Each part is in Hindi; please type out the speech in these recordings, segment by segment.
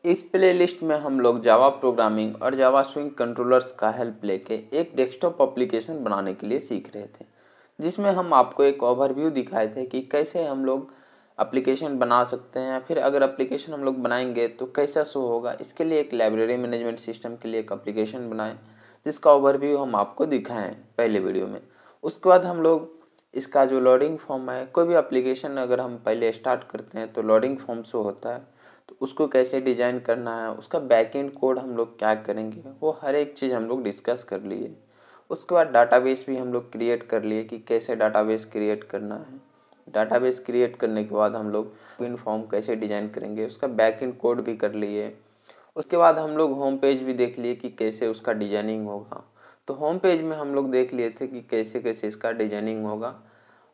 इस प्लेलिस्ट में हम लोग जावा प्रोग्रामिंग और जावा स्विंग कंट्रोलर्स का हेल्प लेके एक डेस्कटॉप एप्लीकेशन बनाने के लिए सीख रहे थे, जिसमें हम आपको एक ओवरव्यू दिखाए थे कि कैसे हम लोग एप्लीकेशन बना सकते हैं, फिर अगर एप्लीकेशन हम लोग बनाएंगे तो कैसा शो होगा। इसके लिए एक लाइब्रेरी मैनेजमेंट सिस्टम के लिए एक एप्लीकेशन बनाएं, जिसका ओवरव्यू हम आपको दिखाएं पहले वीडियो में। उसके बाद हम लोग इसका जो लोडिंग फॉर्म है, कोई भी एप्लीकेशन अगर हम पहले स्टार्ट करते हैं तो लोडिंग फॉर्म शो होता है, तो उसको कैसे डिजाइन करना है, उसका बैकएंड कोड हम लोग क्या करेंगे, वो हर एक चीज़ हम लोग डिस्कस कर लिए। उसके बाद डाटाबेस भी हम लोग क्रिएट कर लिए कि कैसे डाटाबेस क्रिएट करना है। डाटाबेस क्रिएट करने के बाद हम लोग इन फॉर्म कैसे डिजाइन करेंगे, उसका बैकएंड कोड भी कर लिए। उसके बाद हम लोग होम पेज भी देख लिए कि कैसे उसका डिजाइनिंग होगा। तो होम पेज में हम लोग देख लिए थे कि कैसे कैसे इसका डिजाइनिंग होगा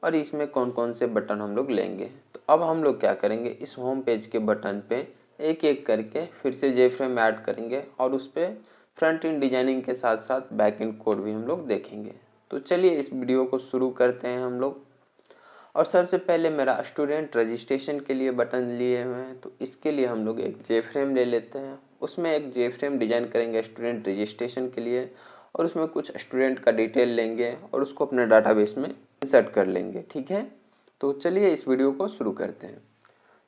और इसमें कौन कौन से बटन हम लोग लेंगे। तो अब हम लोग क्या करेंगे, इस होम पेज के बटन पे एक एक करके फिर से जेफ्रेम ऐड करेंगे और उस पर फ्रंट एंड डिजाइनिंग के साथ साथ बैक एंड कोड भी हम लोग देखेंगे। तो चलिए इस वीडियो को शुरू करते हैं हम लोग। और सबसे पहले मेरा स्टूडेंट रजिस्ट्रेशन के लिए बटन लिए हुए हैं, तो इसके लिए हम लोग एक जेफ्रेम ले लेते हैं। उसमें एक जेफ्रेम डिजाइन करेंगे स्टूडेंट रजिस्ट्रेशन के लिए, और उसमें कुछ स्टूडेंट का डिटेल लेंगे और उसको अपने डाटाबेस में इंसर्ट कर लेंगे। ठीक है, तो चलिए इस वीडियो को शुरू करते हैं।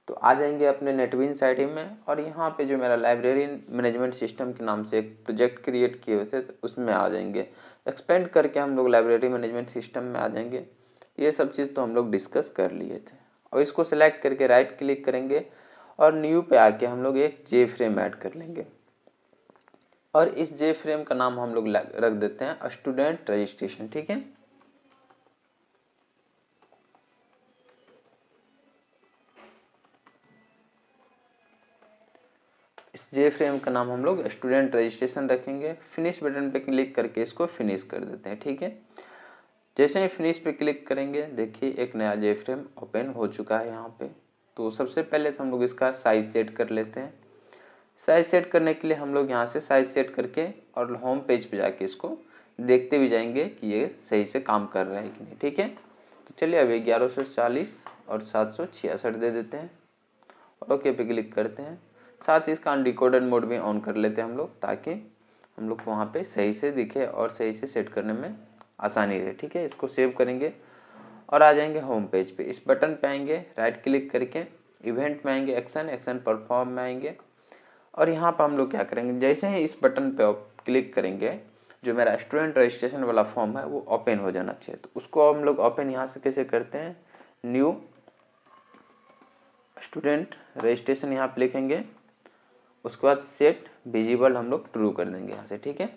तो आ जाएंगे अपने नेटबीन्स आईडी में, और यहाँ पे जो मेरा लाइब्रेरी मैनेजमेंट सिस्टम के नाम से एक प्रोजेक्ट क्रिएट किए हुए थे, तो उसमें आ जाएंगे। एक्सपेंड करके हम लोग लाइब्रेरी मैनेजमेंट सिस्टम में आ जाएंगे। ये सब चीज़ तो हम लोग डिस्कस कर लिए थे। और इसको सेलेक्ट करके राइट क्लिक करेंगे और न्यू पे आके हम लोग एक जे फ्रेम ऐड कर लेंगे। और इस जे फ्रेम का नाम हम लोग रख देते हैं स्टूडेंट रजिस्ट्रेशन। ठीक है, इस जे फ्रेम का नाम हम लोग स्टूडेंट रजिस्ट्रेशन रखेंगे। फिनिश बटन पे क्लिक करके इसको फिनिश कर देते हैं। ठीक है, जैसे ही फिनिश पे क्लिक करेंगे, देखिए एक नया जे फ्रेम ओपन हो चुका है यहाँ पे। तो सबसे पहले तो हम लोग इसका साइज सेट कर लेते हैं। साइज सेट करने के लिए हम लोग यहाँ से साइज सेट करके और होम पेज पे जाके इसको देखते भी जाएंगे कि ये सही से काम कर रहा है कि नहीं। ठीक है, तो चलिए अभी 1140 और 766 दे देते हैं और ओके पे क्लिक करते हैं। साथ ही इसका अनडिकोडेड मोड भी ऑन कर लेते हैं हम लोग, ताकि हम लोग को वहाँ पे सही से दिखे और सही से सेट करने में आसानी रहे। ठीक है, इसको सेव करेंगे और आ जाएंगे होम पेज पे। इस बटन पे आएंगे, राइट क्लिक करके इवेंट में आएंगे, एक्शन परफॉर्म में आएंगे। और यहाँ पर हम लोग क्या करेंगे, जैसे ही इस बटन पे क्लिक करेंगे, जो मेरा स्टूडेंट रजिस्ट्रेशन वाला फॉर्म है वो ओपन हो जाना चाहिए। तो उसको हम लोग ओपन यहाँ से कैसे करते हैं, न्यू स्टूडेंट रजिस्ट्रेशन यहाँ पे लिखेंगे। उसके बाद सेट विजिबल हम लोग ट्रू कर देंगे यहाँ से। ठीक है,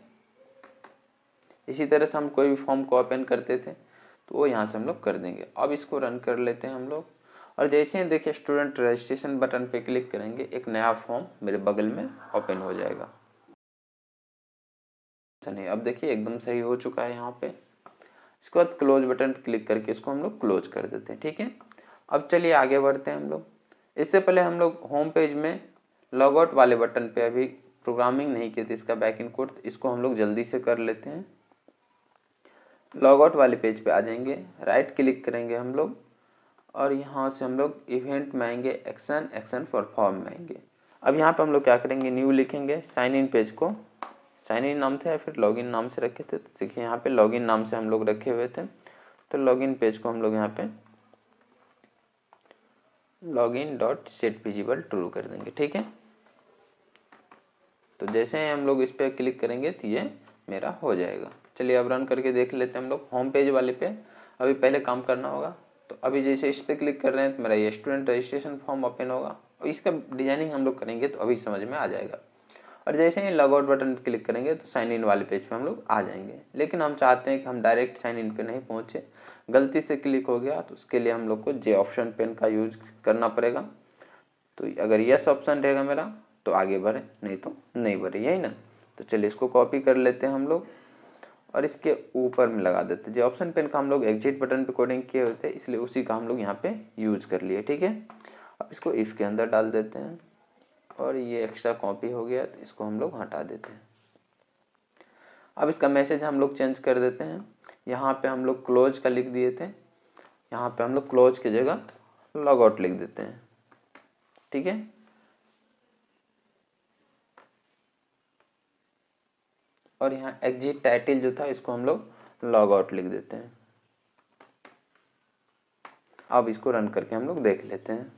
इसी तरह से हम कोई भी फॉर्म को ओपन करते थे तो वो यहाँ से हम लोग कर देंगे। अब इसको रन कर लेते हैं हम लोग। और जैसे ही देखिए स्टूडेंट रजिस्ट्रेशन बटन पे क्लिक करेंगे, एक नया फॉर्म मेरे बगल में ओपन हो जाएगा। नहीं, अब देखिए एकदम सही हो चुका है यहाँ पे। इसके बाद क्लोज बटन पे क्लिक करके इसको हम लोग क्लोज कर देते हैं। ठीक है, अब चलिए आगे बढ़ते हैं हम लोग। इससे पहले हम लोग होम पेज में लॉग आउट वाले बटन पे अभी प्रोग्रामिंग नहीं किए थे इसका बैकएंड कोड, इसको हम लोग जल्दी से कर लेते हैं। लॉग आउट वाले पेज पे आ जाएंगे, राइट क्लिक करेंगे हम लोग और यहाँ से हम लोग इवेंट में आएंगे, एक्शन परफॉर्म में आएंगे। अब यहाँ पे हम लोग क्या करेंगे, न्यू लिखेंगे। साइन इन पेज को साइन इन नाम से या फिर लॉगिन नाम से रखे थे, तो देखिए यहाँ पे लॉगिन नाम से हम लोग रखे हुए थे। तो लॉगिन पेज को हम लोग यहाँ पे login dot set visible true कर देंगे। ठीक है, तो जैसे ही हम लोग इस पर क्लिक करेंगे तो ये मेरा हो जाएगा। चलिए अब रन करके देख लेते हैं हम लोग। होम पेज वाले पे अभी पहले काम करना होगा। तो अभी जैसे इस पर क्लिक कर रहे हैं तो मेरा ये स्टूडेंट रजिस्ट्रेशन फॉर्म ओपन होगा और इसका डिजाइनिंग हम लोग करेंगे तो अभी समझ में आ जाएगा। और जैसे ही लॉग आउट बटन पर क्लिक करेंगे तो साइन इन वाले पेज पे हम लोग आ जाएंगे। लेकिन हम चाहते हैं कि हम डायरेक्ट साइन इन पे नहीं पहुँचे, गलती से क्लिक हो गया तो उसके लिए हम लोग को जे ऑप्शन पेन का यूज करना पड़ेगा। तो अगर यस ऑप्शन रहेगा मेरा तो आगे बढ़े, नहीं तो नहीं बढ़े, यही ना। तो चलिए इसको कॉपी कर लेते हैं हम लोग और इसके ऊपर में लगा देते हैं। जो ऑप्शन पेन का हम लोग एग्जिट बटन पे कोडिंग किए हुए थे, इसलिए उसी का हम लोग यहाँ पे यूज कर लिए। ठीक है, अब इसको इफ के अंदर डाल देते हैं और ये एक्स्ट्रा कॉपी हो गया तो इसको हम लोग हटा देते हैं। अब इसका मैसेज हम लोग चेंज कर देते हैं। यहाँ पे हम लोग क्लोज का लिख दिए थे, यहाँ पे हम लोग क्लोज की जगह लॉग आउट लिख देते हैं। ठीक है, और यहाँ एग्जिट टाइटल जो था इसको हम लोग लॉग आउट लिख देते हैं। अब इसको रन करके हम लोग देख लेते हैं।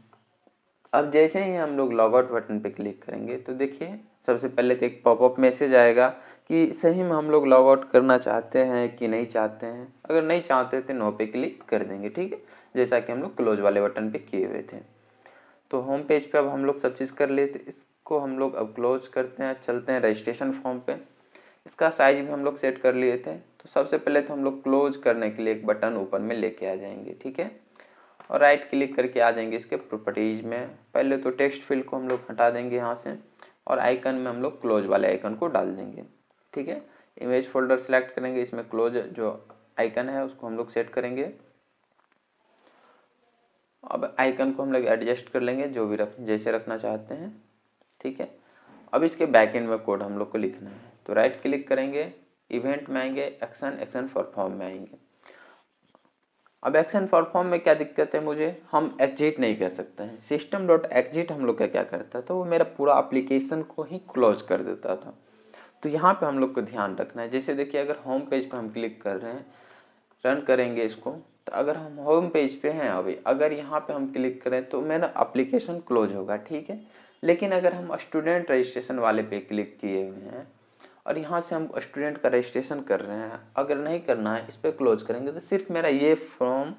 अब जैसे ही हम लोग लॉग आउट बटन पे क्लिक करेंगे तो देखिए सबसे पहले तो एक पॉपअप मैसेज आएगा कि सही में हम लोग लॉग आउट करना चाहते हैं कि नहीं चाहते हैं। अगर नहीं चाहते तो नो पे क्लिक कर देंगे, ठीक है, जैसा कि हम लोग क्लोज वाले बटन पे किए हुए थे। तो होम पेज पे अब हम लोग सब चीज़ कर लिए थे, इसको हम लोग अब क्लोज करते हैं, चलते हैं रजिस्ट्रेशन फॉर्म पे। इसका साइज भी हम लोग सेट कर लिए थे। तो सबसे पहले तो हम लोग क्लोज करने के लिए एक बटन ऊपर में लेके आ जाएंगे, ठीक है, और राइट क्लिक करके आ जाएंगे इसके प्रॉपर्टीज में। पहले तो टेक्स्ट फील्ड को हम लोग हटा देंगे यहाँ से और आइकन में हम लोग क्लोज वाले आइकन को डाल देंगे, ठीक है। इमेज फोल्डर सेलेक्ट करेंगे, इसमें क्लोज जो आइकन है उसको हम लोग सेट करेंगे। अब आइकन को हम लोग एडजस्ट कर लेंगे जो भी जैसे रखना चाहते हैं, ठीक है। अब इसके बैकएंड में कोड हम लोग को लिखना है। तो राइट क्लिक करेंगे, इवेंट में आएंगे, एक्शन परफॉर्म में आएंगे। अब एक्शन परफॉर्म में क्या दिक्कत है, मुझे हम एग्जिट नहीं कर सकते हैं। सिस्टम डॉट एग्जिट हम लोग का क्या करता था, वो मेरा पूरा एप्लीकेशन को ही क्लोज कर देता था। तो यहाँ पे हम लोग को ध्यान रखना है। जैसे देखिए अगर होम पेज पे हम क्लिक कर रहे हैं, रन करेंगे इसको, तो अगर हम होम पेज पे हैं अभी, अगर यहाँ पे हम क्लिक करें तो मेरा एप्लीकेशन क्लोज होगा, ठीक है। लेकिन अगर हम स्टूडेंट रजिस्ट्रेशन वाले पे क्लिक किए हुए हैं और यहाँ से हम स्टूडेंट का रजिस्ट्रेशन कर रहे हैं, अगर नहीं करना है इस पर क्लोज करेंगे तो सिर्फ मेरा ये फॉर्म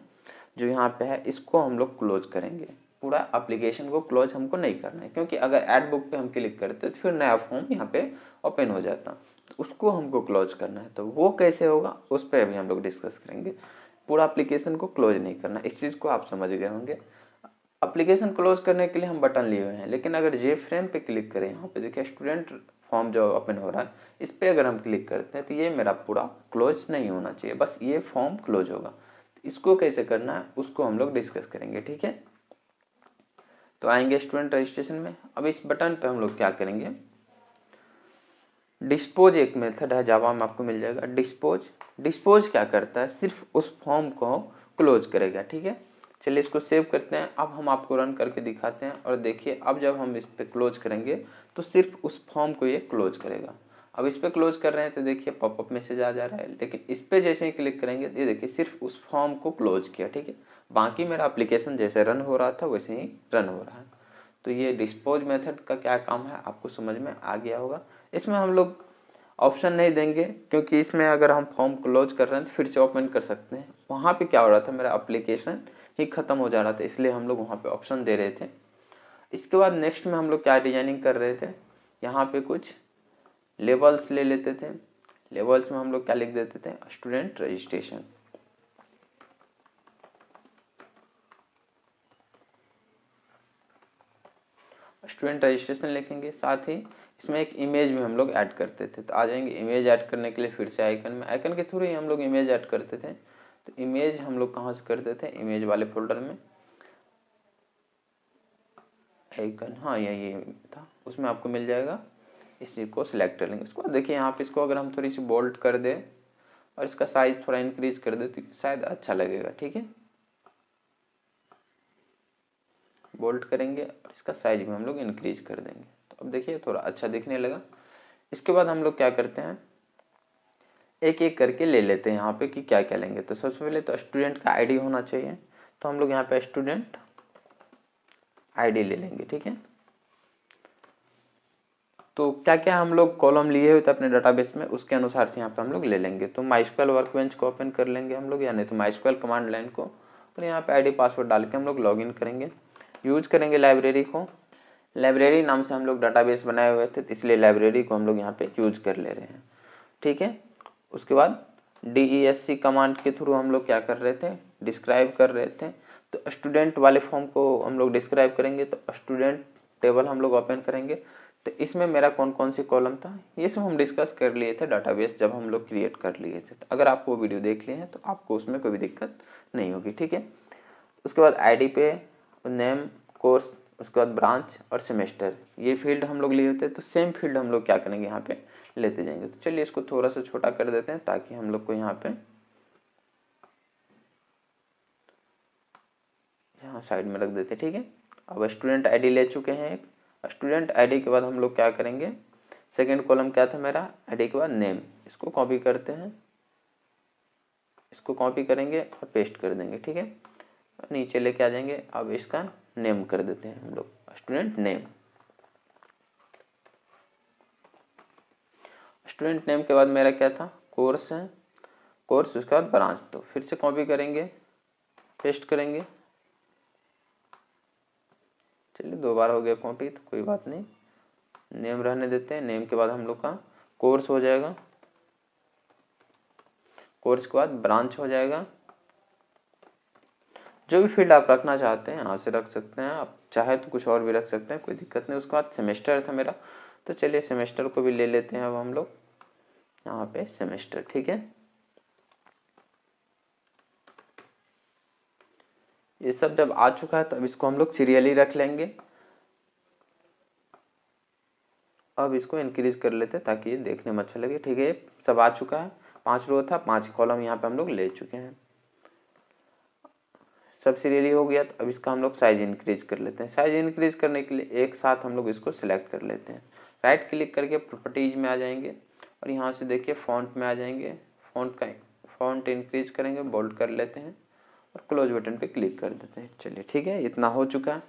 जो यहाँ पे है इसको हम लोग क्लोज करेंगे। पूरा एप्लीकेशन को क्लोज हमको नहीं करना है, क्योंकि अगर ऐड बुक पे हम क्लिक करते तो फिर नया फॉर्म यहाँ पे ओपन हो जाता, तो उसको हमको क्लोज करना है। तो वो कैसे होगा उस पर अभी हम लोग डिस्कस करेंगे। पूरा एप्लीकेशन को क्लोज नहीं करना, इस चीज़ को आप समझ गए होंगे। एप्लीकेशन क्लोज करने के लिए हम बटन लिए हुए हैं, लेकिन अगर जे फ्रेम पे क्लिक करें, यहाँ पे देखिए स्टूडेंट फॉर्म जो ओपन हो रहा है, इस पर अगर हम क्लिक करते हैं तो ये मेरा पूरा क्लोज नहीं होना चाहिए, बस ये फॉर्म क्लोज होगा। इसको कैसे करना है उसको हम लोग डिस्कस करेंगे, ठीक है। तो आएंगे स्टूडेंट रजिस्ट्रेशन में। अब इस बटन पे हम लोग क्या करेंगे, डिस्पोज एक मेथड है जावा में आपको मिल जाएगा। डिस्पोज क्या करता है, सिर्फ उस फॉर्म को क्लोज करेगा, ठीक है। चलिए इसको सेव करते हैं। अब हम आपको रन करके दिखाते हैं और देखिए अब जब हम इस पर क्लोज करेंगे तो सिर्फ उस फॉर्म को ये क्लोज करेगा। अब इस पर क्लोज कर रहे हैं तो देखिए पॉपअप मैसेज आ जा रहा है, लेकिन इस पर जैसे ही क्लिक करेंगे ये देखिए सिर्फ उस फॉर्म को क्लोज किया, ठीक है। बाकी मेरा एप्लीकेशन जैसे रन हो रहा था वैसे ही रन हो रहा है। तो ये डिस्पोज मेथड का क्या काम है आपको समझ में आ गया होगा। इसमें हम लोग ऑप्शन नहीं देंगे, क्योंकि इसमें अगर हम फॉर्म क्लोज कर रहे हैं तो फिर से ओपन कर सकते हैं। वहाँ पे क्या हो रहा था, मेरा एप्लीकेशन ही ख़त्म हो जा रहा था, इसलिए हम लोग वहाँ पे ऑप्शन दे रहे थे। इसके बाद नेक्स्ट में हम लोग क्या डिजाइनिंग कर रहे थे, यहाँ पे कुछ लेबल्स ले लेते थे। लेबल्स में हम लोग क्या लिख देते थे, स्टूडेंट रजिस्ट्रेशन। स्टूडेंट रजिस्ट्रेशन लिखेंगे, साथ ही इसमें एक इमेज भी हम लोग ऐड करते थे। तो आ जाएंगे इमेज ऐड करने के लिए फिर से आइकन में, आइकन के थ्रू ही हम लोग इमेज ऐड करते थे। तो इमेज हम लोग कहाँ से करते थे, इमेज वाले फोल्डर में आइकन, हाँ यही था, उसमें आपको मिल जाएगा। इसी को सिलेक्ट कर लेंगे। इसको देखिए यहाँ पे इसको अगर हम थोड़ी सी बोल्ड कर दें और इसका साइज थोड़ा इंक्रीज कर दे तो शायद अच्छा लगेगा, ठीक है। बोल्ड करेंगे और इसका साइज भी हम लोग इंक्रीज कर देंगे। तो अब देखिए थोड़ा अच्छा दिखने लगा। इसके बाद हम लोग क्या करते हैं, एक एक करके ले लेते हैं यहाँ पे कि क्या क्या लेंगे। तो सबसे पहले तो स्टूडेंट का आईडी होना चाहिए, तो हम लोग यहाँ पे स्टूडेंट आईडी ले लेंगे, ठीक है। तो क्या क्या हम लोग कॉलम लिए हुए थे अपने डाटाबेस में उसके अनुसार से यहाँ पे हम लोग ले लेंगे। तो माइस्क्वेल वर्कबेंच को ओपन कर लेंगे हम लोग, या नहीं तो माइस्क्वेल कमांड लाइन को, और यहाँ पे आईडी पासवर्ड डाल के हम लोग लॉगिन करेंगे। यूज करेंगे लाइब्रेरी को, लाइब्रेरी नाम से हम लोग डाटाबेस बनाए हुए थे, इसलिए लाइब्रेरी को हम लोग यहाँ पे यूज कर ले रहे हैं, ठीक है। उसके बाद DESC कमांड के थ्रू हम लोग क्या कर रहे थे, डिस्क्राइब कर रहे थे। तो स्टूडेंट वाले फॉर्म को हम लोग डिस्क्राइब करेंगे, तो स्टूडेंट टेबल हम लोग ओपन करेंगे। तो इसमें मेरा कौन कौन सी कॉलम था ये सब हम डिस्कस कर लिए थे डाटाबेस जब हम लोग क्रिएट कर लिए थे। तो अगर आप वो वीडियो देख लिए हैं तो आपको उसमें कोई भी दिक्कत नहीं होगी, ठीक है। उसके बाद आईडी पे नेम, कोर्स, उसके बाद ब्रांच और सेमेस्टर, ये फील्ड हम लोग लिए होते हैं। तो सेम फील्ड हम लोग क्या करेंगे यहाँ पे लेते जाएंगे। तो चलिए इसको थोड़ा सा छोटा कर देते हैं ताकि हम लोग को यहाँ पे यहाँ साइड में रख देते हैं, ठीक है। अब स्टूडेंट आईडी ले चुके हैं एक। स्टूडेंट आईडी के बाद हम लोग क्या करेंगे, सेकेंड कॉलम क्या था मेरा, आईडी के बाद नेम, इसको कॉपी करते हैं, इसको कॉपी करेंगे और पेस्ट कर देंगे, ठीक है। नीचे लेके आ जाएंगे, अब इसका नेम कर देते हैं हम लोग स्टूडेंट नेम। स्टूडेंट नेम के बाद मेरा क्या था, कोर्स है, कोर्स, उसके बाद ब्रांच। तो फिर से कॉपी करेंगे, पेस्ट करेंगे, चलिए 2 बार हो गया कॉपी तो कोई बात नहीं, नेम रहने देते हैं। नेम के बाद हम लोग का कोर्स हो जाएगा, कोर्स के बाद ब्रांच हो जाएगा। जो भी फील्ड आप रखना चाहते हैं यहाँ से रख सकते हैं, आप चाहे तो कुछ और भी रख सकते हैं, कोई दिक्कत नहीं। उसके बाद सेमेस्टर था मेरा, तो चलिए सेमेस्टर को भी ले लेते हैं अब हम लोग यहाँ पे सेमेस्टर, ठीक है। ये सब जब आ चुका है तब इसको हम लोग सीरियली रख लेंगे। अब इसको इंक्रीज कर लेते हैं ताकि ये देखने में अच्छा लगे, ठीक है। सब आ चुका है, 5 रो था, 5 कॉलम यहाँ पे हम लोग ले चुके हैं, सब सीरियली हो गया। तो अब इसका हम लोग साइज इंक्रीज कर लेते हैं। साइज इंक्रीज करने के लिए एक साथ हम लोग इसको सिलेक्ट कर लेते हैं, राइट क्लिक करके प्रॉपर्टीज में आ जाएंगे और यहाँ से देखिए फॉन्ट में आ जाएंगे, फॉन्ट इंक्रीज करेंगे, बोल्ड कर लेते हैं और क्लोज बटन पे क्लिक कर देते हैं। चलिए ठीक है, इतना हो चुका है।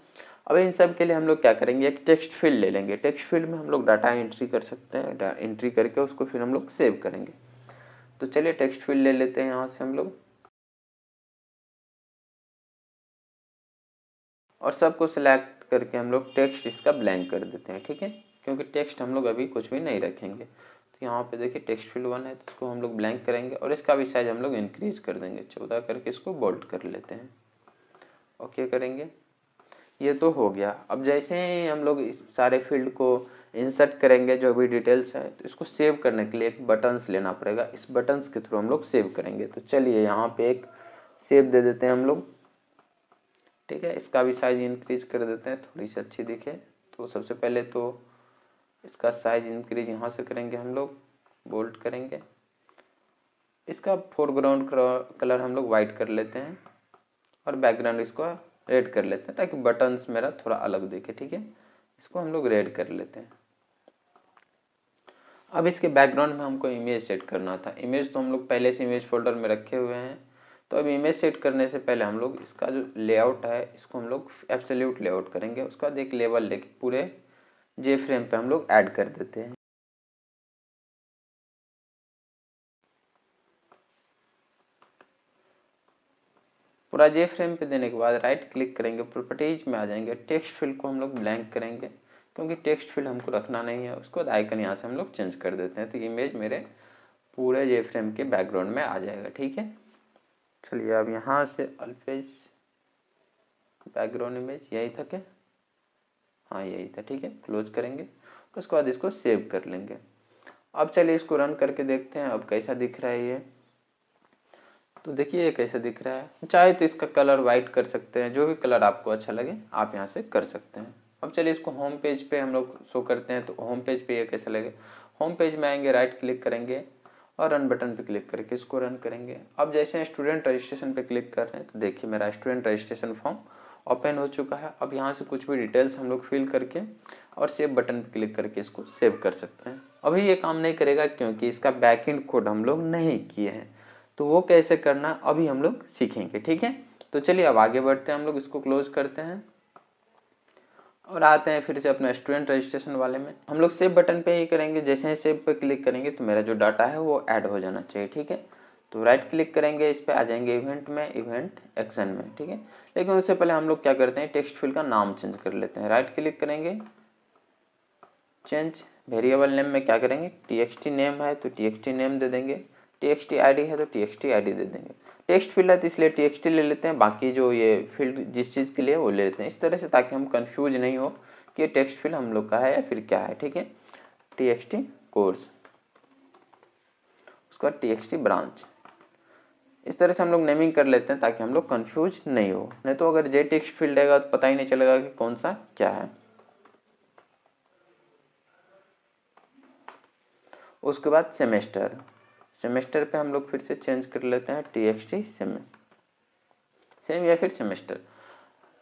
अब इन सब के लिए हम लोग क्या करेंगे, एक टेक्स्ट फील्ड ले लेंगे। टेक्स्ट फील्ड में हम लोग डाटा एंट्री कर सकते हैं, एंट्री करके उसको फिर हम लोग सेव करेंगे। तो चलिए टेक्स्ट फील्ड ले लेते हैं यहाँ से हम लोग और सबको सिलेक्ट करके हम लोग टेक्स्ट इसका ब्लैंक कर देते हैं, ठीक है, क्योंकि टेक्स्ट हम लोग अभी कुछ भी नहीं रखेंगे। तो यहाँ पे देखिए टेक्स्ट फील्ड 1 है, तो इसको हम लोग ब्लैंक करेंगे और इसका भी साइज हम लोग इंक्रीज कर देंगे, 14 करके इसको बोल्ड कर लेते हैं, ओके करेंगे। ये तो हो गया। अब जैसे ही हम लोग इस सारे फील्ड को इंसर्ट करेंगे, जो भी डिटेल्स है, तो इसको सेव करने के लिए एक बटन्स लेना पड़ेगा, इस बटन्स के थ्रू हम लोग सेव करेंगे। तो चलिए यहाँ पे एक सेव दे देते हैं हम लोग, ठीक है। इसका भी साइज इंक्रीज कर देते हैं, थोड़ी सी अच्छी दिखे। तो सबसे पहले तो इसका साइज इंक्रीज यहाँ से करेंगे हम लोग, बोल्ड करेंगे। इसका फोरग्राउंड कलर हम लोग वाइट कर लेते हैं और बैकग्राउंड इसको रेड कर लेते हैं ताकि बटन्स मेरा थोड़ा अलग दिखे, ठीक है। इसको हम लोग रेड कर लेते हैं। अब इसके बैकग्राउंड में हमको इमेज सेट करना था। इमेज तो हम लोग पहले से इमेज फोल्डर में रखे हुए हैं। तो अब इमेज सेट करने से पहले हम लोग इसका जो लेआउट है इसको हम लोग एब्सोल्यूट लेआउट करेंगे। उसका बाद एक लेवल लेके पूरे जे फ्रेम पे हम लोग ऐड कर देते हैं। पूरा जे फ्रेम पे देने के बाद राइट क्लिक करेंगे, प्रॉपर्टीज में आ जाएंगे, टेक्स्ट फील्ड को हम लोग ब्लैंक करेंगे क्योंकि टेक्स्ट फील्ड हमको रखना नहीं है। उसके बाद आइकन यहाँ से हम लोग चेंज कर देते हैं, तो इमेज मेरे पूरे जे फ्रेम के बैकग्राउंड में आ जाएगा, ठीक है। चलिए अब यहाँ से अल्पेज बैकग्राउंड इमेज यही था क्या, हाँ यही था, ठीक है। क्लोज करेंगे, उसके बाद इसको सेव कर लेंगे। अब चलिए इसको रन करके देखते हैं अब कैसा दिख रहा है ये। तो देखिए ये कैसा दिख रहा है। चाहे तो इसका कलर वाइट कर सकते हैं, जो भी कलर आपको अच्छा लगे आप यहाँ से कर सकते हैं। अब चलिए इसको होम पेज पे हम लोग शो करते हैं, तो होम पेज पे ये कैसा लगे। होम पेज में आएंगे, राइट क्लिक करेंगे और रन बटन पे क्लिक करके इसको रन करेंगे। अब जैसे स्टूडेंट रजिस्ट्रेशन पे क्लिक कर रहे हैं तो देखिए मेरा स्टूडेंट रजिस्ट्रेशन फॉर्म ओपन हो चुका है। अब यहाँ से कुछ भी डिटेल्स हम लोग फिल करके और सेव बटन पे क्लिक करके इसको सेव कर सकते हैं। अभी ये काम नहीं करेगा क्योंकि इसका बैकएंड कोड हम लोग नहीं किए हैं, तो वो कैसे करना अभी हम लोग सीखेंगे, ठीक है। तो चलिए अब आगे बढ़ते हैं, हम लोग इसको क्लोज करते हैं और आते हैं फिर से अपना स्टूडेंट रजिस्ट्रेशन वाले में। हम लोग सेव बटन पे ही करेंगे, जैसे ही सेव पे क्लिक करेंगे तो मेरा जो डाटा है वो ऐड हो जाना चाहिए, ठीक है। तो राइट क्लिक करेंगे, इस पर आ जाएंगे इवेंट में, इवेंट एक्शन में, ठीक है। लेकिन उससे पहले हम लोग क्या करते हैं, टेक्स्ट फील्ड का नाम चेंज कर लेते हैं। राइट क्लिक करेंगे, चेंज वेरिएबल नेम में क्या करेंगे, txt नेम है तो txt नेम दे देंगे, txt id है तो txt id दे देंगे। टेक्स्ट फील्ड है तो इसलिए txt ले लेते हैं, बाकी जो ये फील्ड जिस चीज़ के लिए वो ले लेते हैं इस तरह से, ताकि हम कंफ्यूज नहीं हो कि ये टेक्स्ट फील्ड हम लोग का है या फिर क्या है, ठीक है। txt कोर्स, उसका txt ब्रांच, इस तरह से हम लोग नेमिंग कर लेते हैं ताकि हम लोग कंफ्यूज नहीं हो। नहीं तो अगर जे टेक्स्ट फील्ड रहेगा तो पता ही नहीं चलेगा कि कौन सा क्या है। उसके बाद सेमेस्टर, सेमेस्टर पे हम लोग फिर से चेंज कर लेते हैं txt सेम या फिर सेमेस्टर।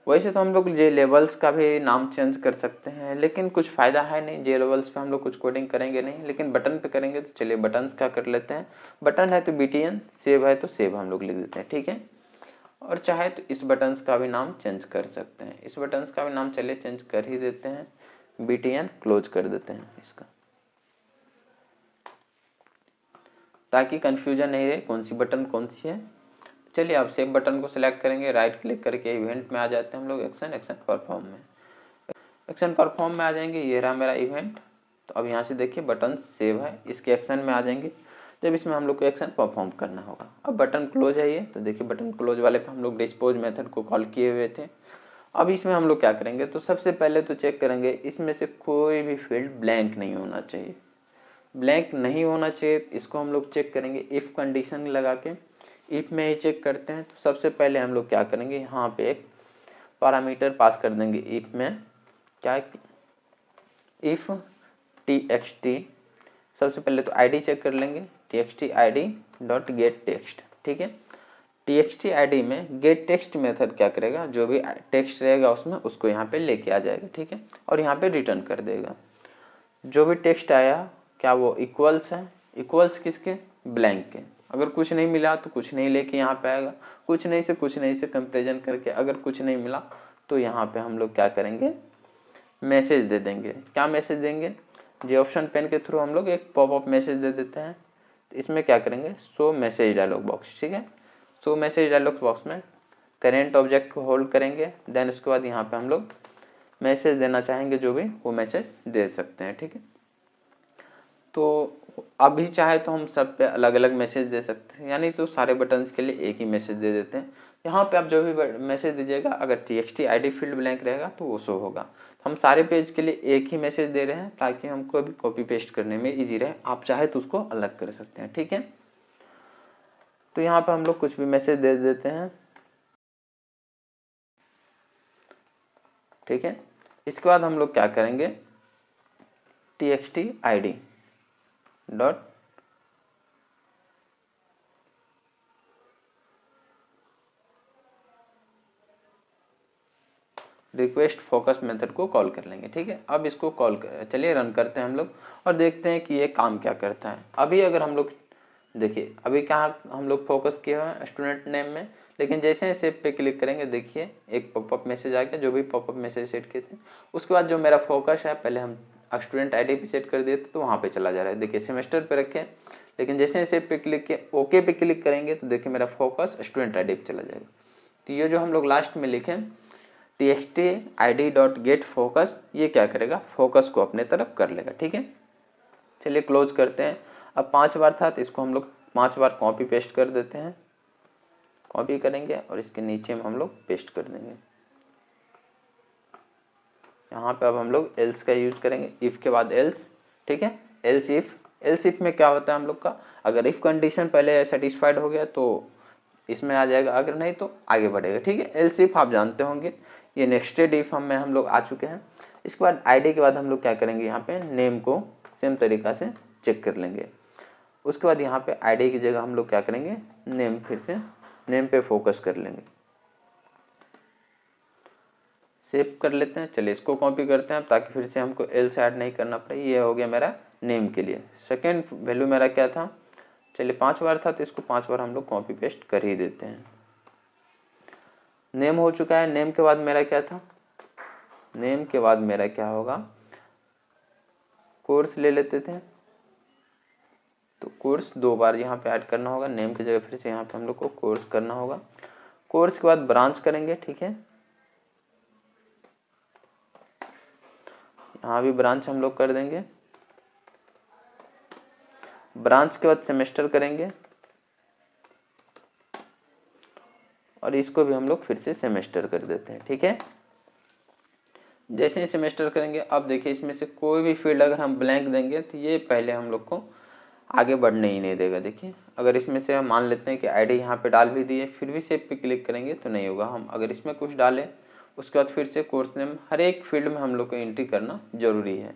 वैसे तो हम लोग जे लेवल्स का भी नाम चेंज कर सकते हैं, लेकिन कुछ फ़ायदा है नहीं, जे लेवल्स पे हम लोग कुछ कोडिंग करेंगे नहीं, लेकिन बटन पे करेंगे। तो चलिए बटन्स का कर लेते हैं। बटन है तो BTN, सेव है तो सेव हम लोग लिख देते हैं, ठीक है। और चाहे तो इस बटन्स का भी नाम चेंज कर सकते हैं, इस बटन्स का भी नाम चलिए चेंज कर ही देते हैं, BTN क्लोज कर देते हैं इसका, ताकि कन्फ्यूजन नहीं रहे कौन सी बटन कौन सी है। चलिए अब सेव बटन को सिलेक्ट करेंगे, राइट क्लिक करके इवेंट में आ जाते हैं हम लोग, एक्शन परफॉर्म में। एक्शन परफॉर्म में आ जाएंगे, ये रहा मेरा इवेंट। तो अब यहाँ से देखिए बटन सेव है, इसके एक्शन में आ जाएंगे, जब इसमें हम लोग को एक्शन परफॉर्म करना होगा। अब बटन क्लोज है ये, तो देखिए बटन क्लोज वाले पे हम लोग डिस्पोज मेथड को कॉल किए हुए थे। अब इसमें हम लोग क्या करेंगे, तो सबसे पहले तो चेक करेंगे इसमें से कोई भी फील्ड ब्लैंक नहीं होना चाहिए। ब्लैंक नहीं होना चाहिए, इसको हम लोग चेक करेंगे इफ़ कंडीशन लगा के। इफ़ में ही चेक करते हैं, तो सबसे पहले हम लोग क्या करेंगे, यहाँ पे एक पैरामीटर पास कर देंगे इफ़ में, क्या इफ़ txt, सबसे पहले तो आईडी चेक कर लेंगे, txt id dot gate text, ठीक है। txt id में गेट टेक्स्ट मेथड क्या करेगा, जो भी टेक्स्ट रहेगा उसमें उसको यहाँ पे लेके आ जाएगा, ठीक है, और यहाँ पे रिटर्न कर देगा। जो भी टेक्स्ट आया क्या वो इक्वल्स है, इक्वल्स किसके, ब्लैंक के। अगर कुछ नहीं मिला तो कुछ नहीं लेके यहाँ पे आएगा, कुछ नहीं से कंपेरिजन करके अगर कुछ नहीं मिला तो यहाँ पे हम लोग क्या करेंगे, मैसेज दे देंगे। क्या मैसेज देंगे, जे ऑप्शन पेन के थ्रू हम लोग एक पॉपअप मैसेज दे देते हैं। तो इसमें क्या करेंगे, शो मैसेज डायलॉग बॉक्स, ठीक है। शो मैसेज डायलॉग बॉक्स में करेंट ऑब्जेक्ट को होल्ड करेंगे, देन उसके बाद यहाँ पे हम लोग मैसेज देना चाहेंगे, जो भी वो मैसेज दे सकते हैं, ठीक है। तो अभी चाहे तो हम सब पे अलग अलग मैसेज दे सकते हैं, यानी तो सारे बटन्स के लिए एक ही मैसेज दे देते हैं। यहाँ पे आप जो भी मैसेज दीजिएगा, अगर txt id फील्ड ब्लैंक रहेगा तो वो शो होगा। तो हम सारे पेज के लिए एक ही मैसेज दे रहे हैं, ताकि हमको अभी कॉपी पेस्ट करने में ईजी रहे। आप चाहे तो उसको अलग कर सकते हैं, ठीक है। तो यहाँ पे हम लोग कुछ भी मैसेज दे देते हैं, ठीक है। इसके बाद हम लोग क्या करेंगे, txt id dot request focus method को कॉल कर लेंगे, ठीक है। अब इसको कॉल कर, चलिए रन करते हैं हम लोग और देखते हैं कि ये काम क्या करता है। अभी अगर हम लोग देखिए, अभी क्या हम लोग फोकस किए हुए हैं स्टूडेंट नेम में, लेकिन जैसे ही सेव पे क्लिक करेंगे देखिए एक पॉपअप मैसेज आ गया, जो भी पॉपअप मैसेज सेट किए थे। उसके बाद जो मेरा फोकस है, पहले हम स्टूडेंट आईडी पे सेट कर दिए थे, तो वहाँ पे चला जा रहा है। देखिए सेमेस्टर पे रखें, लेकिन जैसे ही सेव पे क्लिक किए, ओके पे क्लिक करेंगे तो देखिए मेरा फोकस स्टूडेंट आईडी पे चला जाएगा। तो ये जो हम लोग लास्ट में लिखें txt id dot gate focus, ये क्या करेगा, फोकस को अपने तरफ कर लेगा, ठीक है। चलिए क्लोज करते हैं। अब 5 बार था तो इसको हम लोग 5 बार कॉपी पेस्ट कर देते हैं, कॉपी करेंगे और इसके नीचे में हम लोग पेस्ट कर देंगे। यहाँ पे अब हम लोग एल्स का यूज करेंगे, इफ़ के बाद एल्स, ठीक है। एल्स इफ में क्या होता है हम लोग का, अगर इफ़ कंडीशन पहले सेटिस्फाइड हो गया तो इसमें आ जाएगा, अगर नहीं तो आगे बढ़ेगा, ठीक है। एल्स इफ आप जानते होंगे, ये नेक्स्टेड इफ हम लोग आ चुके हैं। इसके बाद आईडी के बाद हम लोग क्या करेंगे, यहाँ पे नेम को सेम तरीका से चेक कर लेंगे। उसके बाद यहाँ पे आईडी की जगह हम लोग क्या करेंगे, नेम, फिर से नेम पे फोकस कर लेंगे, सेव कर लेते हैं। चलिए इसको कॉपी करते हैं ताकि फिर से हमको एल्स ऐड नहीं करना पड़े। ये हो गया मेरा नेम के लिए। सेकेंड वैल्यू मेरा क्या था, चलिए 5 बार था तो इसको 5 बार हम लोग कॉपी पेस्ट कर ही देते हैं। नेम हो चुका है। नेम के बाद मेरा क्या था, नेम के बाद मेरा क्या होगा, कोर्स ले लेते थे। तो कोर्स 2 बार यहाँ पे ऐड करना होगा, नेम की जगह फिर से यहाँ पे हम लोग को कोर्स करना होगा। कोर्स के बाद ब्रांच करेंगे, ठीक है। यहाँ भी ब्रांच हम लोग कर देंगे। ब्रांच के बाद सेमेस्टर करेंगे और इसको भी हम लोग फिर से सेमेस्टर कर देते हैं, ठीक है। जैसे ही सेमेस्टर करेंगे, अब देखिए इसमें से कोई भी फील्ड अगर हम ब्लैंक देंगे तो ये पहले हम लोग को आगे बढ़ने ही नहीं देगा। देखिए अगर इसमें से हम मान लेते हैं कि आईडी यहाँ पे डाल भी दिए, फिर भी सेव पे क्लिक करेंगे तो नहीं होगा। हम अगर इसमें कुछ डालें, उसके बाद फिर से कोर्स नेम, हर एक फील्ड में हम लोग को एंट्री करना जरूरी है।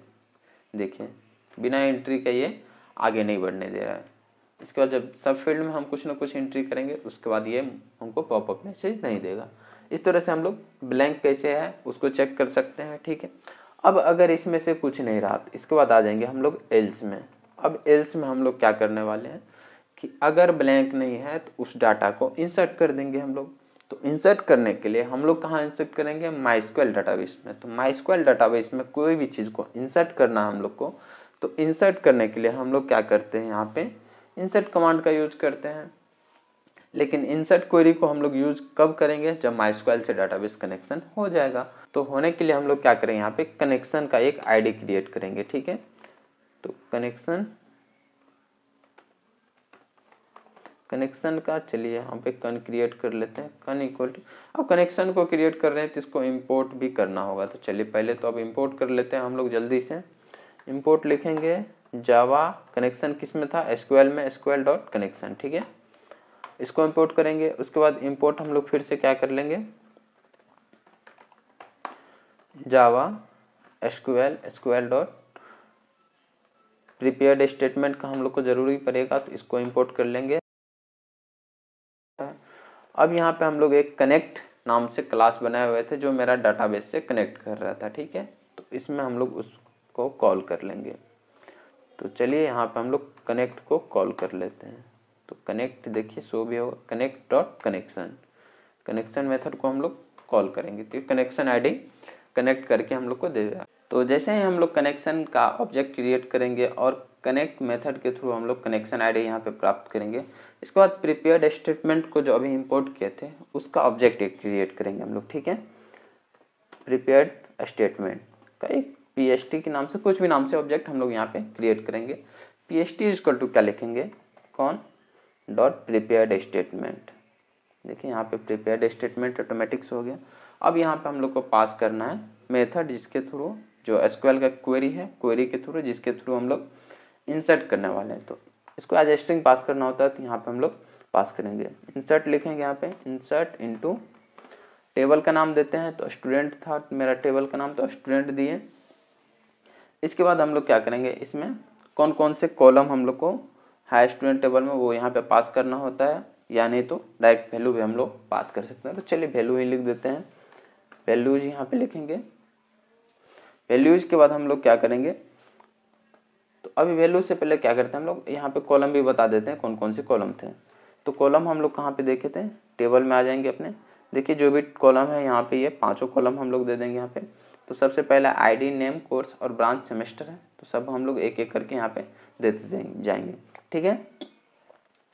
देखिए बिना एंट्री के ये आगे नहीं बढ़ने दे रहा है। इसके बाद जब सब फील्ड में हम कुछ ना कुछ एंट्री करेंगे, उसके बाद ये हमको पॉपअप मैसेज नहीं देगा। इस तरह से हम लोग ब्लैंक कैसे है उसको चेक कर सकते हैं, ठीक है। अब अगर इसमें से कुछ नहीं रहा तो इसके बाद आ जाएंगे हम लोग एल्स में। अब एल्स में हम लोग क्या करने वाले हैं कि अगर ब्लैंक नहीं है तो उस डाटा को इंसर्ट कर देंगे हम लोग। तो इंसर्ट करने के लिए हम लोग कहाँ इंसर्ट करेंगे, माइस्क्वेल डाटाबेस में। तो माइस्क्वेल डाटाबेस में कोई भी चीज़ को इंसर्ट करना है हम लोग को, तो इंसर्ट करने के लिए हम लोग क्या करते हैं, यहाँ पे इंसर्ट कमांड का यूज करते हैं। लेकिन इंसर्ट क्वेरी को हम लोग यूज कब करेंगे, जब माइस्क्वेल से डाटाबेस कनेक्शन हो जाएगा। तो होने के लिए हम लोग क्या करेंगे, यहाँ पे कनेक्शन का एक आईडी क्रिएट करेंगे, ठीक है। तो कनेक्शन का चलिए यहाँ पे कन क्रिएट कर लेते हैं, कन इक्वल टू। अब कनेक्शन को क्रिएट कर रहे हैं तो इसको इंपोर्ट भी करना होगा। तो चलिए पहले तो अब इंपोर्ट कर लेते हैं हम लोग जल्दी से। इंपोर्ट लिखेंगे जावा कनेक्शन, किस में था, एसक्यूएल में, एसक्यूएल डॉट कनेक्शन, ठीक है। इसको इंपोर्ट करेंगे। उसके बाद इंपोर्ट हम लोग फिर से क्या कर लेंगे, Java SQL, SQL dot prepared statement का हम लोग को जरूरी पड़ेगा, तो इसको इंपोर्ट कर लेंगे। अब यहाँ पे हम लोग एक कनेक्ट नाम से क्लास बनाए हुए थे जो मेरा डाटाबेस से कनेक्ट कर रहा था, ठीक है। तो इसमें हम लोग उसको कॉल कर लेंगे। तो चलिए यहाँ पे हम लोग कनेक्ट को कॉल कर लेते हैं। तो कनेक्ट देखिए शो भी होगा, connect dot connection, connection method को हम लोग कॉल करेंगे। तो कनेक्शन आईडी कनेक्ट करके हम लोग को दे देगा। तो जैसे ही हम लोग कनेक्शन का ऑब्जेक्ट क्रिएट करेंगे और कनेक्ट मेथड के थ्रू हम लोग कनेक्शन आईडी यहाँ पे प्राप्त करेंगे। इसके बाद प्रिपेयर्ड स्टेटमेंट को जो अभी इंपोर्ट किए थे उसका ऑब्जेक्ट एक क्रिएट करेंगे हम लोग, ठीक है। प्रिपेयर्ड स्टेटमेंट का एक पीएसटी के नाम से, कुछ भी नाम से ऑब्जेक्ट हम लोग यहाँ पे क्रिएट करेंगे। पीएसटी इक्वल टू क्या लिखेंगे, कौन डॉट प्रिपेयर्ड स्टेटमेंट। देखिए यहाँ पे प्रिपेयर्ड स्टेटमेंट ऑटोमेटिक्स हो गया। अब यहाँ पे हम लोग को पास करना है मेथड जिसके थ्रू, जो एसक्यूएल का क्वेरी है, क्वेरी के थ्रू जिसके थ्रू हम लोग इंसर्ट करने वाले हैं। तो इसको एज स्ट्रिंग पास करना होता है, तो यहाँ पे हम लोग पास करेंगे। इंसर्ट लिखेंगे यहाँ पे, इंसर्ट इनटू टेबल का नाम देते हैं। तो स्टूडेंट था मेरा टेबल का नाम, तो स्टूडेंट दिए। इसके बाद हम लोग क्या करेंगे, इसमें कौन कौन से कॉलम हम लोग को है स्टूडेंट टेबल में वो यहाँ पे पास करना होता है, या नहीं तो डायरेक्ट वैल्यू भी हम लोग पास कर सकते हैं। तो चलिए वैल्यू ही लिख देते हैं, वैल्यूज यहाँ पे लिखेंगे। वैल्यूज के बाद हम लोग क्या करेंगे, तो अभी वैल्यू से पहले क्या करते हैं हम लोग, यहाँ पे कॉलम भी बता देते हैं कौन कौन से कॉलम थे। तो कॉलम हम लोग कहाँ पे देखे थे, टेबल में आ जाएंगे अपने। देखिए जो भी कॉलम है यहाँ पे, ये पांचों कॉलम हम लोग दे देंगे यहाँ पे। तो सबसे पहला आईडी, नेम, कोर्स और ब्रांच सेमेस्टर है। तो सब हम लोग एक एक करके यहाँ पे देते जाएंगे, ठीक है।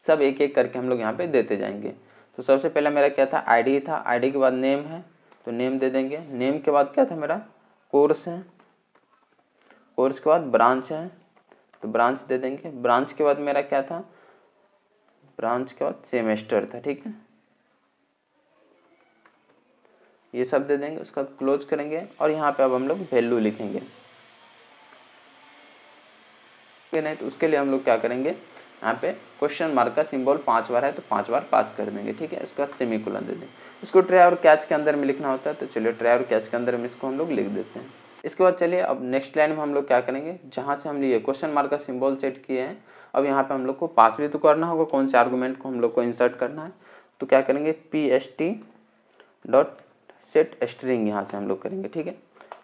सब एक एक करके हम लोग यहाँ पे देते जाएंगे। तो सबसे पहला मेरा क्या था, आईडी था। आईडी के बाद नेम है, तो नेम दे देंगे। नेम के बाद क्या था मेरा, कोर्स है। कोर्स के बाद ब्रांच है, तो ब्रांच दे देंगे। ब्रांच के बाद मेरा क्या था, ब्रांच के बाद सेमेस्टर था, ठीक है। ये सब दे देंगे। उसका क्लोज करेंगे और यहाँ पे अब हम लोग वैल्यू लिखेंगे, नहीं तो उसके लिए हम लोग क्या करेंगे, यहाँ पे क्वेश्चन मार्क का सिंबल 5 बार है तो 5 बार पास कर देंगे, ठीक है। उसके बाद सेमीकोलन दे देंगे। इसको ट्राई और कैच के अंदर में लिखना होता है, तो चलिए ट्राई और कैच के अंदर में इसको हम लोग लिख देते हैं। इसके बाद चलिए अब नेक्स्ट लाइन में हम लोग क्या करेंगे, जहाँ से हम लिए क्वेश्चन मार्क का सिंबल सेट किए हैं, अब यहाँ पे हम लोग को पास भी तो करना होगा कौन से आर्गूमेंट को हम लोग को इंसर्ट करना है। तो क्या करेंगे, PST डॉट सेट स्ट्रिंग यहाँ से हम लोग करेंगे, ठीक है।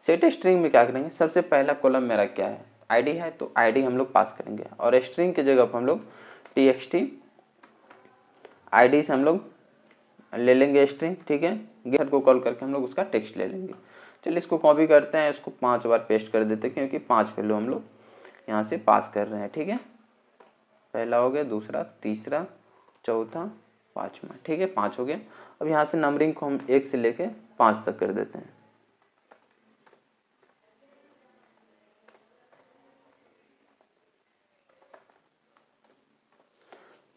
सेट स्ट्रिंग में क्या करेंगे, सबसे पहला कॉलम मेरा क्या है, आईडी है, तो आईडी हम लोग पास करेंगे। और स्ट्रिंग की जगह पर हम लोग TXT आईडी से हम लोग ले लेंगे स्ट्रिंग, ठीक है। गेट को कॉल करके हम लोग उसका टेक्स्ट ले लेंगे। चलिए इसको कॉपी करते हैं, इसको 5 बार पेस्ट कर देते हैं, क्योंकि 5 वैल्यू हम लोग यहाँ से पास कर रहे हैं, ठीक है। पहला हो गया, दूसरा, तीसरा, चौथा, पाँचवा, ठीक है। 5 हो गया। अब यहाँ से नंबरिंग को हम 1 से लेके 5 तक कर देते हैं,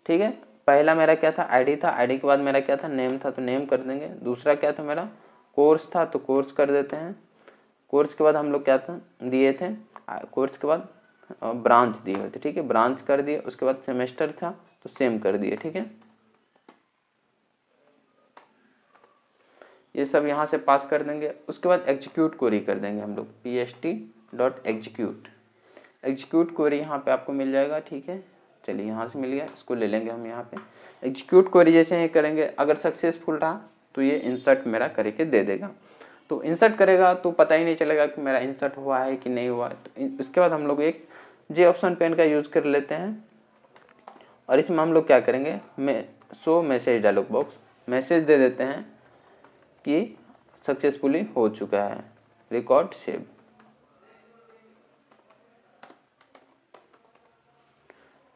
ठीक है। पहला मेरा क्या था, आईडी था। आईडी के बाद मेरा क्या था, नेम था, तो नेम कर देंगे। दूसरा क्या था मेरा, कोर्स था, तो कोर्स कर देते हैं। कोर्स के बाद हम लोग क्या था दिए थे, कोर्स के बाद ब्रांच दिए हुए थे, ठीक है। ब्रांच कर दिए। उसके बाद सेमेस्टर था, तो सेम कर दिए, ठीक है। ये सब यहाँ से पास कर देंगे। उसके बाद एग्जीक्यूट क्वेरी कर देंगे हम लोग, PST dot execute. Execute query यहाँ पे आपको मिल जाएगा, ठीक है। चलिए यहाँ से मिल गया, इसको ले लेंगे हम यहाँ पे। एग्जीक्यूट क्वेरी जैसे ही करेंगे, अगर सक्सेसफुल रहा तो ये इंसर्ट मेरा करके दे देगा। तो इंसर्ट करेगा तो पता ही नहीं चलेगा कि मेरा इंसर्ट हुआ है कि नहीं हुआ है। तो उसके बाद हम लोग एक जे ऑप्शन पेन का यूज़ कर लेते हैं और इसमें हम लोग क्या करेंगे, show message dialog box message दे देते हैं कि सक्सेसफुली हो चुका है, रिकॉर्ड सेव।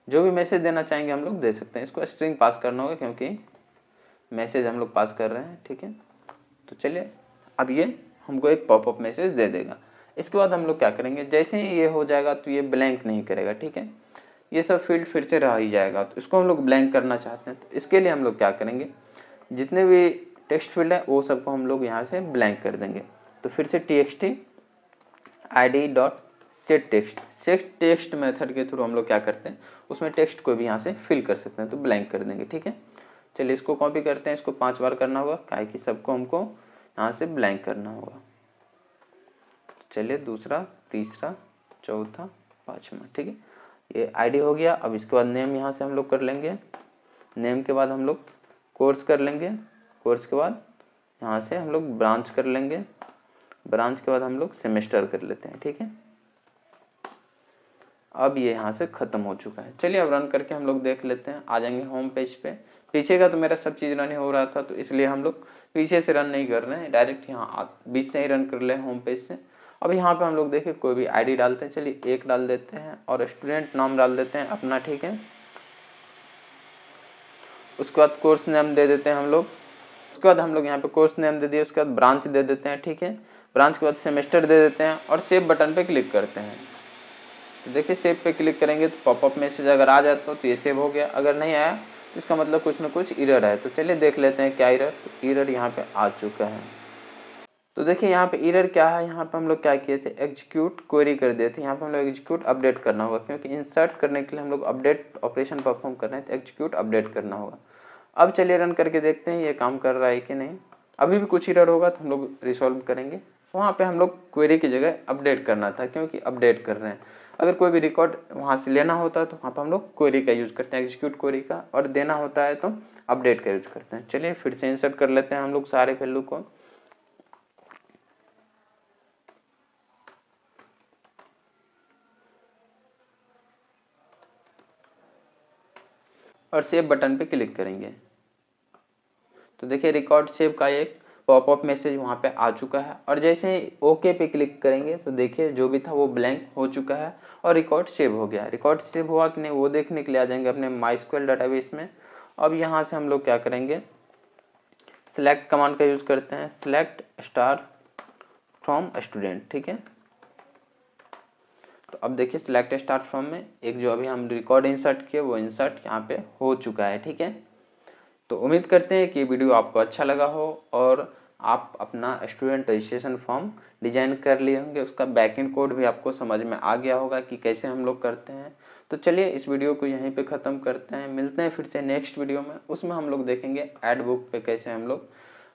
जो भी मैसेज देना चाहेंगे हम लोग दे सकते हैं। इसको स्ट्रिंग पास करना होगा क्योंकि मैसेज हम लोग पास कर रहे हैं, ठीक है। तो चलिए अब ये हमको एक पॉपअप मैसेज दे देगा। इसके बाद हम लोग क्या करेंगे, जैसे ही ये हो जाएगा तो ये ब्लैंक नहीं करेगा, ठीक है। ये सब फील्ड फिर से रह ही जाएगा। तो इसको हम लोग ब्लैंक करना चाहते हैं, तो इसके लिए हम लोग क्या करेंगे, जितने भी टेक्स्ट फील्ड है वो सबको हम लोग यहाँ से ब्लैंक कर देंगे। तो फिर से txt id dot set text method के थ्रू हम लोग क्या करते हैं, उसमें टेक्स्ट को भी यहाँ से फिल कर सकते हैं, तो ब्लैंक कर देंगे, ठीक है। चलिए इसको कॉपी करते हैं, इसको 5 बार करना होगा काहे कि सबको हमको यहाँ से ब्लैंक करना होगा। चलिए दूसरा, तीसरा, चौथा, 5वां, ठीक है। ये आईडी हो गया। अब इसके बाद नेम यहाँ से हम लोग कर लेंगे, नेम के बाद हम लोग कोर्स कर लेंगे, कोर्स के बाद यहाँ से हम लोग ब्रांच कर लेंगे, ब्रांच के बाद हम लोग सेमेस्टर कर लेते हैं, ठीक है। अब ये यहाँ से ख़त्म हो चुका है। चलिए अब रन करके हम लोग देख लेते हैं। आ जाएंगे होम पेज पे। पीछे का तो मेरा सब चीज़ रन हो रहा था, तो इसलिए हम लोग पीछे से रन नहीं कर रहे हैं, डायरेक्ट यहाँ बीच से ही रन कर ले होम पेज से। अब यहाँ पे हम लोग देखिए कोई भी आईडी डालते हैं। चलिए एक डाल देते हैं और स्टूडेंट नाम डाल देते हैं अपना, ठीक है। उसके बाद कोर्स नेम दे देते हैं हम लोग। उसके बाद हम लोग यहाँ पे कोर्स नेम दे दिए, उसके बाद ब्रांच दे देते हैं, ठीक है। ब्रांच के बाद सेमेस्टर दे देते हैं और सेव बटन पे क्लिक करते हैं। तो देखिए सेव पे क्लिक करेंगे तो पॉपअप मैसेज अगर आ जाता तो ये सेव हो गया, अगर नहीं आया तो इसका मतलब कुछ ना कुछ एरर है। तो चलिए देख लेते हैं क्या एरर। तो एरर यहाँ पे आ चुका है। तो देखिए यहाँ पे एरर क्या है, यहाँ पे हम लोग क्या किए थे, एग्जीक्यूट क्वेरी कर दिए थे। यहाँ पे हम लोग एग्जीक्यूट अपडेट करना होगा, क्योंकि इंसर्ट करने के लिए हम लोग अपडेट ऑपरेशन परफॉर्म कर रहे हैं, तो एग्जीक्यूट अपडेट करना होगा। अब चलिए रन करके देखते हैं ये काम कर रहा है कि नहीं। अभी भी कुछ एरर होगा तो हम लोग रिसॉल्व करेंगे। वहाँ पे हम लोग क्वेरी की जगह अपडेट करना था, क्योंकि अपडेट कर रहे हैं। अगर कोई भी रिकॉर्ड वहाँ से लेना होता है तो वहाँ पर हम लोग क्वेरी का यूज़ करते हैं, एग्जीक्यूट क्वेरी का, और देना होता है तो अपडेट का यूज़ करते हैं। चलिए फिर से इंसर्ट कर लेते हैं हम लोग सारे वैल्यू को। और सेव बटन पे क्लिक करेंगे तो देखिए रिकॉर्ड सेव का एक पॉपअप मैसेज वहाँ पे आ चुका है। और जैसे ही ओके पे क्लिक करेंगे तो देखिए जो भी था वो ब्लैंक हो चुका है और रिकॉर्ड सेव हो गया। रिकॉर्ड सेव हुआ कि नहीं वो देखने के लिए आ जाएंगे अपने MySQL डाटाबेस में। अब यहाँ से हम लोग क्या करेंगे, सेलेक्ट कमांड का यूज़ करते हैं, सेलेक्ट स्टार फ्रॉम स्टूडेंट, ठीक है। तो अब देखिए सिलेक्ट स्टार फ्रॉम में एक जो अभी हम रिकॉर्ड इंसर्ट किए वो इंसर्ट यहाँ पे हो चुका है, ठीक है। तो उम्मीद करते हैं कि वीडियो आपको अच्छा लगा हो और आप अपना स्टूडेंट रजिस्ट्रेशन फॉर्म डिजाइन कर लिए होंगे, उसका बैकएंड कोड भी आपको समझ में आ गया होगा कि कैसे हम लोग करते हैं। तो चलिए इस वीडियो को यहीं पे ख़त्म करते हैं, मिलते हैं फिर से नेक्स्ट वीडियो में। उसमें हम लोग देखेंगे एड बुक पे कैसे हम लोग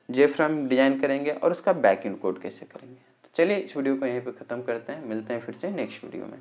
जेफ्राम डिजाइन करेंगे और उसका बैकएंड कोड कैसे करेंगे। तो चलिए इस वीडियो को यहीं पे ख़त्म करते हैं, मिलते हैं फिर से नेक्स्ट वीडियो में।